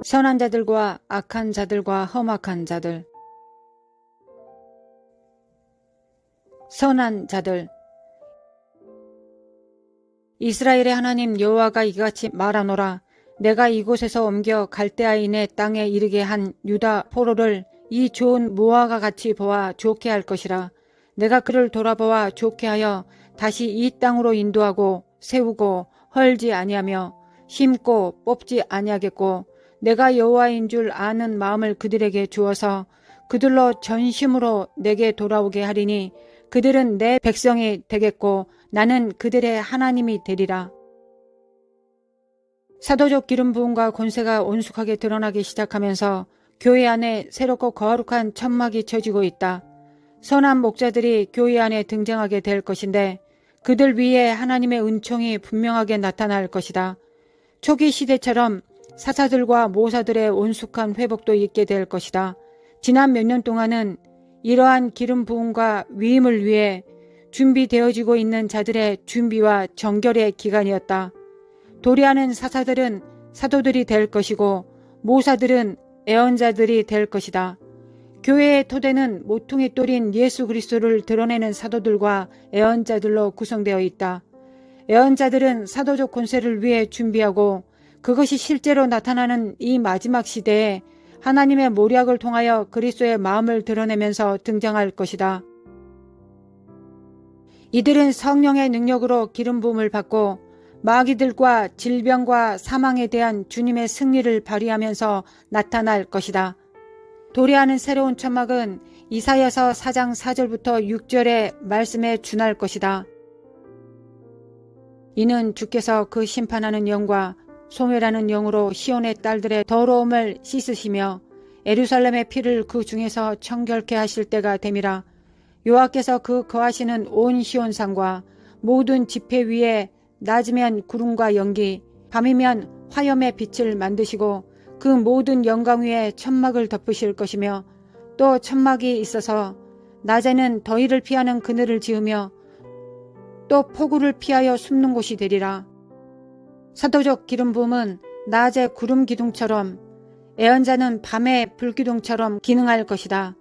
선한 자들과 악한 자들과 험악한 자들. 선한 자들. 이스라엘의 하나님 여호와가 이같이 말하노라. 내가 이곳에서 옮겨 갈대아인의 땅에 이르게 한 유다 포로를 이 좋은 무화과 같이 보아 좋게 할 것이라. 내가 그를 돌아보아 좋게 하여 다시 이 땅으로 인도하고 세우고 헐지 아니하며 심고 뽑지 아니하겠고, 내가 여호와인 줄 아는 마음을 그들에게 주어서 그들로 전심으로 내게 돌아오게 하리니 그들은 내 백성이 되겠고 나는 그들의 하나님이 되리라. 사도적 기름 부음과 권세가 온숙하게 드러나기 시작하면서 교회 안에 새롭고 거룩한 천막이 쳐지고 있다. 선한 목자들이 교회 안에 등장하게 될 것인데 그들 위에 하나님의 은총이 분명하게 나타날 것이다. 초기 시대처럼 사사들과 모사들의 온숙한 회복도 있게 될 것이다. 지난 몇 년 동안은 이러한 기름 부음과 위임을 위해 준비되어지고 있는 자들의 준비와 정결의 기간이었다. 도래하는 사사들은 사도들이 될 것이고 모사들은 애언자들이 될 것이다. 교회의 토대는 모퉁이 돌인 예수 그리스도를 드러내는 사도들과 애언자들로 구성되어 있다. 애언자들은 사도적 권세를 위해 준비하고 그것이 실제로 나타나는 이 마지막 시대에 하나님의 모략을 통하여 그리스도의 마음을 드러내면서 등장할 것이다. 이들은 성령의 능력으로 기름 부음을 받고 마귀들과 질병과 사망에 대한 주님의 승리를 발휘하면서 나타날 것이다. 도래하는 새로운 천막은 이사야서 4장 4절부터 6절의 말씀에 준할 것이다. 이는 주께서 그 심판하는 영과 소멸하는 영으로 시온의 딸들의 더러움을 씻으시며 예루살렘의 피를 그 중에서 청결케 하실 때가 됨이라. 여호와께서 그 거하시는 온 시온산과 모든 지폐 위에 낮이면 구름과 연기, 밤이면 화염의 빛을 만드시고 그 모든 영광 위에 천막을 덮으실 것이며, 또 천막이 있어서 낮에는 더위를 피하는 그늘을 지으며 또 폭우를 피하여 숨는 곳이 되리라. 사도적 기름 부음은 낮의 구름 기둥처럼, 애언자는 밤의 불기둥처럼 기능할 것이다.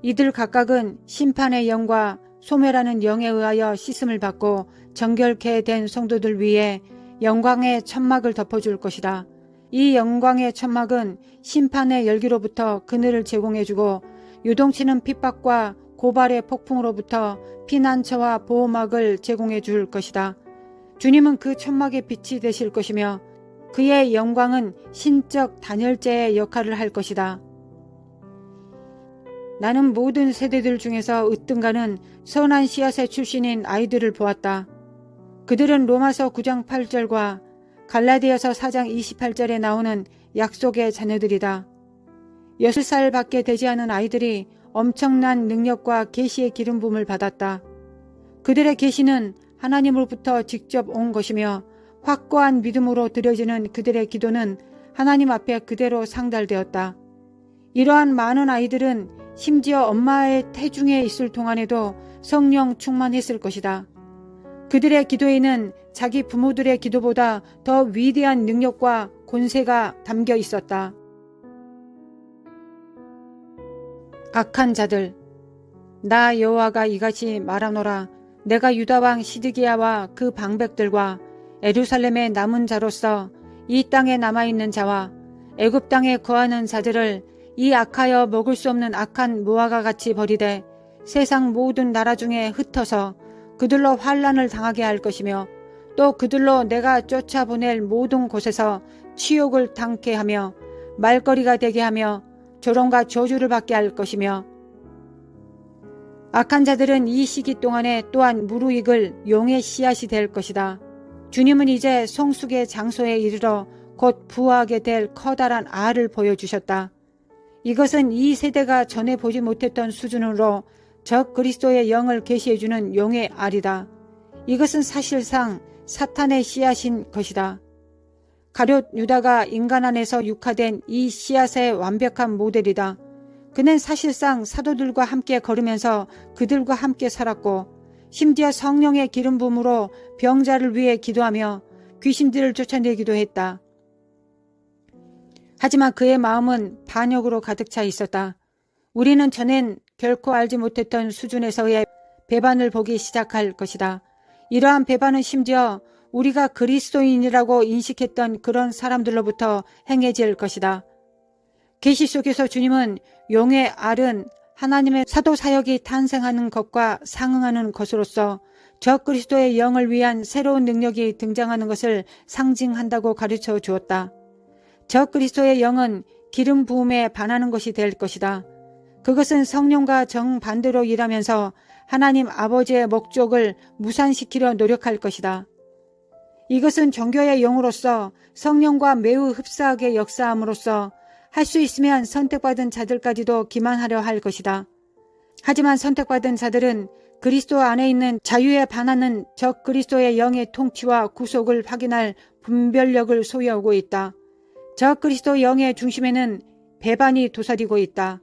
이들 각각은 심판의 영과 소멸하는 영에 의하여 씻음을 받고 정결케 된 성도들 위에 영광의 천막을 덮어줄 것이다. 이 영광의 천막은 심판의 열기로부터 그늘을 제공해주고 요동치는 핍박과 고발의 폭풍으로부터 피난처와 보호막을 제공해 줄 것이다. 주님은 그 천막의 빛이 되실 것이며 그의 영광은 신적 단열재의 역할을 할 것이다. 나는 모든 세대들 중에서 으뜸가는 선한 씨앗의 출신인 아이들을 보았다. 그들은 로마서 9장 8절과 갈라디아서 4장 28절에 나오는 약속의 자녀들이다. 6살 밖에 되지 않은 아이들이 엄청난 능력과 계시의 기름 부음을 받았다. 그들의 계시는 하나님으로부터 직접 온 것이며 확고한 믿음으로 드려지는 그들의 기도는 하나님 앞에 그대로 상달되었다. 이러한 많은 아이들은 심지어 엄마의 태중에 있을 동안에도 성령 충만했을 것이다. 그들의 기도에는 자기 부모들의 기도보다 더 위대한 능력과 권세가 담겨 있었다. 악한 자들. 나 여호와가 이같이 말하노라. 내가 유다 왕 시드기야와 그 방백들과 예루살렘의 남은 자로서 이 땅에 남아있는 자와 애굽 땅에 거하는 자들을 이 악하여 먹을 수 없는 악한 무화과 같이 버리되 세상 모든 나라 중에 흩어서 그들로 환난을 당하게 할 것이며, 또 그들로 내가 쫓아보낼 모든 곳에서 치욕을 당케 하며 말거리가 되게 하며 조롱과 저주를 받게 할 것이며, 악한 자들은 이 시기 동안에 또한 무르익을 용의 씨앗이 될 것이다. 주님은 이제 송숙의 장소에 이르러 곧 부화하게 될 커다란 알을 보여주셨다. 이것은 이 세대가 전에 보지 못했던 수준으로 적 그리스도의 영을 계시해주는 용의 알이다. 이것은 사실상 사탄의 씨앗인 것이다. 가룟 유다가 인간 안에서 육화된 이 씨앗의 완벽한 모델이다. 그는 사실상 사도들과 함께 걸으면서 그들과 함께 살았고 심지어 성령의 기름 부음으로 병자를 위해 기도하며 귀신들을 쫓아내기도 했다. 하지만 그의 마음은 반역으로 가득 차 있었다. 우리는 전엔 결코 알지 못했던 수준에서의 배반을 보기 시작할 것이다. 이러한 배반은 심지어 우리가 그리스도인이라고 인식했던 그런 사람들로부터 행해질 것이다. 계시 속에서 주님은 용의 알은 하나님의 사도 사역이 탄생하는 것과 상응하는 것으로서 적그리스도의 영을 위한 새로운 능력이 등장하는 것을 상징한다고 가르쳐 주었다. 적그리스도의 영은 기름 부음에 반하는 것이 될 것이다. 그것은 성령과 정반대로 일하면서 하나님 아버지의 목적을 무산시키려 노력할 것이다. 이것은 종교의 영으로서 성령과 매우 흡사하게 역사함으로써 할 수 있으면 선택받은 자들까지도 기만하려 할 것이다. 하지만 선택받은 자들은 그리스도 안에 있는 자유에 반하는 적 그리스도의 영의 통치와 구속을 확인할 분별력을 소유하고 있다. 적 그리스도 영의 중심에는 배반이 도사리고 있다.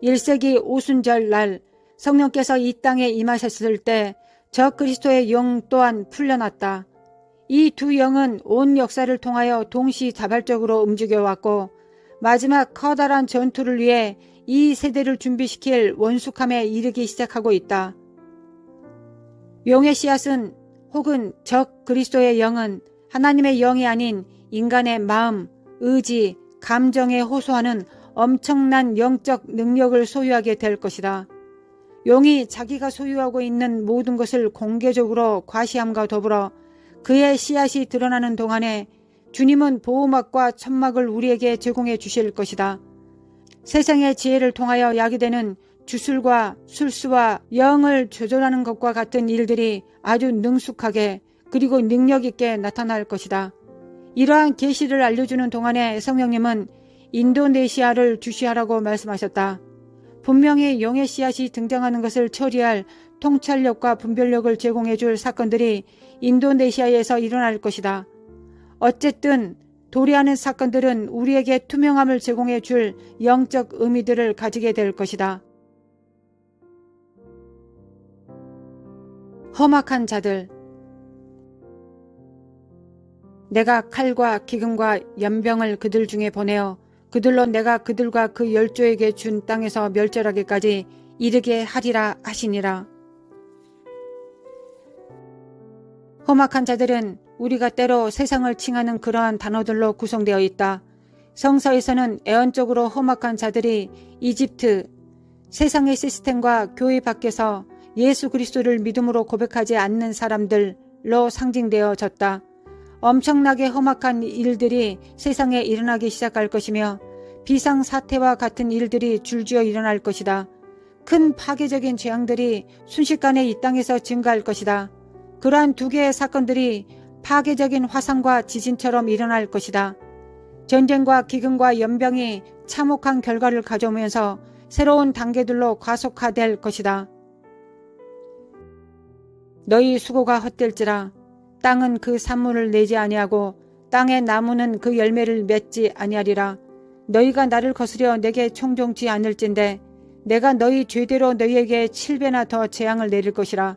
1세기 오순절 날 성령께서 이 땅에 임하셨을 때 적 그리스도의 영 또한 풀려났다. 이 두 영은 온 역사를 통하여 동시다발적으로 움직여왔고 마지막 커다란 전투를 위해 이 세대를 준비시킬 원숙함에 이르기 시작하고 있다. 용의 씨앗은 혹은 적 그리스도의 영은 하나님의 영이 아닌 인간의 마음, 의지, 감정에 호소하는 엄청난 영적 능력을 소유하게 될 것이다. 용이 자기가 소유하고 있는 모든 것을 공개적으로 과시함과 더불어 그의 씨앗이 드러나는 동안에 주님은 보호막과 천막을 우리에게 제공해 주실 것이다. 세상의 지혜를 통하여 야기되는 주술과 술수와 영을 조절하는 것과 같은 일들이 아주 능숙하게 그리고 능력 있게 나타날 것이다. 이러한 계시를 알려주는 동안에 성령님은 인도네시아를 주시하라고 말씀하셨다. 분명히 용의 씨앗이 등장하는 것을 처리할 통찰력과 분별력을 제공해 줄 사건들이 인도네시아에서 일어날 것이다. 어쨌든 도래하는 사건들은 우리에게 투명함을 제공해 줄 영적 의미들을 가지게 될 것이다. 험악한 자들. 내가 칼과 기근과 연병을 그들 중에 보내어 그들로 내가 그들과 그 열조에게 준 땅에서 멸절하기까지 이르게 하리라 하시니라. 험악한 자들은 우리가 때로 세상을 칭하는 그러한 단어들로 구성되어 있다. 성서에서는 애언적으로 험악한 자들이 이집트, 세상의 시스템과 교회 밖에서 예수 그리스도를 믿음으로 고백하지 않는 사람들로 상징되어졌다. 엄청나게 험악한 일들이 세상에 일어나기 시작할 것이며 비상사태와 같은 일들이 줄지어 일어날 것이다. 큰 파괴적인 재앙들이 순식간에 이 땅에서 증가할 것이다. 그러한 두 개의 사건들이 파괴적인 화산과 지진처럼 일어날 것이다. 전쟁과 기근과 연병이 참혹한 결과를 가져오면서 새로운 단계들로 가속화될 것이다. 너희 수고가 헛될지라 땅은 그 산물을 내지 아니하고 땅의 나무는 그 열매를 맺지 아니하리라. 너희가 나를 거스려 내게 청종치 않을진대 내가 너희 죄대로 너희에게 7배나 더 재앙을 내릴 것이라.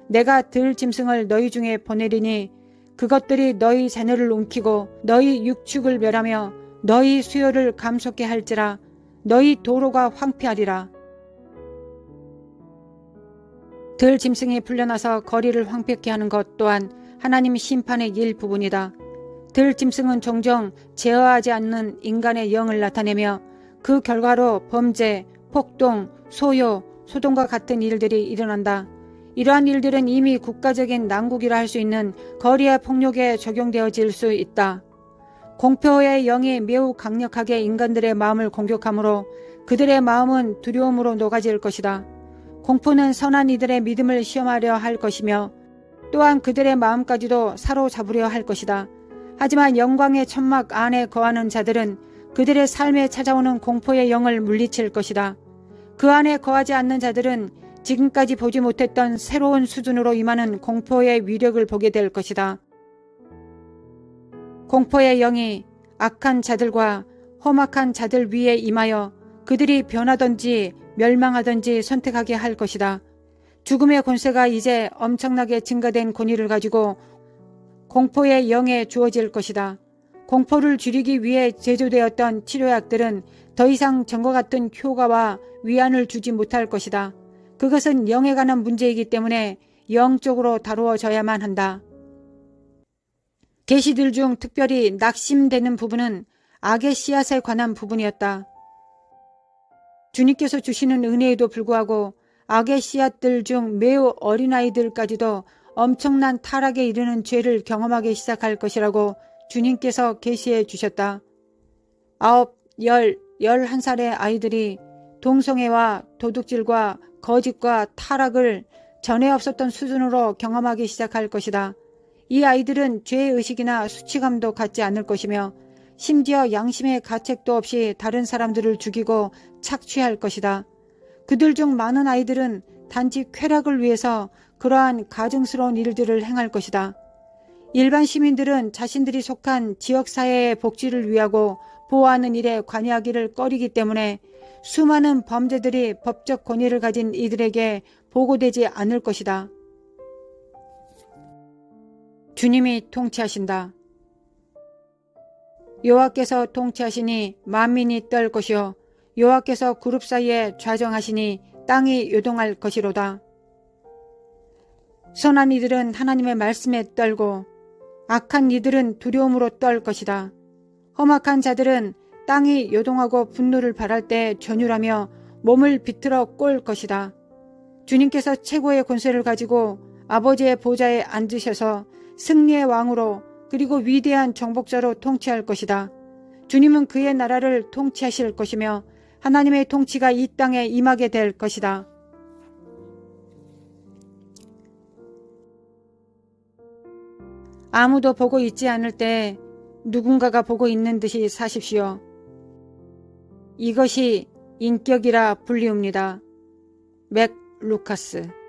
내가 들 짐승을 너희 중에 보내리니 그것들이 너희 자녀를 움키고 너희 육축을 멸하며 너희 수요를 감속게 할지라. 너희 도로가 황폐하리라. 들 짐승이 풀려나서 거리를 황폐케 하는 것 또한 하나님 심판의 일부분이다. 들 짐승은 종종 제어하지 않는 인간의 영을 나타내며 그 결과로 범죄, 폭동, 소요, 소동과 같은 일들이 일어난다. 이러한 일들은 이미 국가적인 난국이라 할 수 있는 거리의 폭력에 적용되어질 수 있다. 공포의 영이 매우 강력하게 인간들의 마음을 공격하므로 그들의 마음은 두려움으로 녹아질 것이다. 공포는 선한 이들의 믿음을 시험하려 할 것이며 또한 그들의 마음까지도 사로잡으려 할 것이다. 하지만 영광의 천막 안에 거하는 자들은 그들의 삶에 찾아오는 공포의 영을 물리칠 것이다. 그 안에 거하지 않는 자들은 지금까지 보지 못했던 새로운 수준으로 임하는 공포의 위력을 보게 될 것이다. 공포의 영이 악한 자들과 험악한 자들 위에 임하여 그들이 변하든지 멸망하든지 선택하게 할 것이다. 죽음의 권세가 이제 엄청나게 증가된 권위를 가지고 공포의 영에 주어질 것이다. 공포를 줄이기 위해 제조되었던 치료약들은 더 이상 전과 같은 효과와 위안을 주지 못할 것이다. 그것은 영에 관한 문제이기 때문에 영적으로 다루어져야만 한다. 계시들 중 특별히 낙심되는 부분은 악의 씨앗에 관한 부분이었다. 주님께서 주시는 은혜에도 불구하고 악의 씨앗들 중 매우 어린아이들까지도 엄청난 타락에 이르는 죄를 경험하기 시작할 것이라고 주님께서 계시해 주셨다. 9, 10, 11살의 아이들이 동성애와 도둑질과 거짓과 타락을 전에 없었던 수준으로 경험하기 시작할 것이다. 이 아이들은 죄의식이나 수치감도 갖지 않을 것이며 심지어 양심의 가책도 없이 다른 사람들을 죽이고 착취할 것이다. 그들 중 많은 아이들은 단지 쾌락을 위해서 그러한 가증스러운 일들을 행할 것이다. 일반 시민들은 자신들이 속한 지역사회의 복지를 위하고 보호하는 일에 관여하기를 꺼리기 때문에 수많은 범죄들이 법적 권위를 가진 이들에게 보고되지 않을 것이다. 주님이 통치하신다. 여호와께서 통치하시니 만민이 떨 것이요 여호와께서 그룹 사이에 좌정하시니 땅이 요동할 것이로다. 선한 이들은 하나님의 말씀에 떨고 악한 이들은 두려움으로 떨 것이다. 험악한 자들은 땅이 요동하고 분노를 발할 때 전율하며 몸을 비틀어 꼴 것이다. 주님께서 최고의 권세를 가지고 아버지의 보좌에 앉으셔서 승리의 왕으로 그리고 위대한 정복자로 통치할 것이다. 주님은 그의 나라를 통치하실 것이며 하나님의 통치가 이 땅에 임하게 될 것이다. 아무도 보고 있지 않을 때 누군가가 보고 있는 듯이 사십시오. 이것이 인격이라 불리웁니다. 맥 루카스.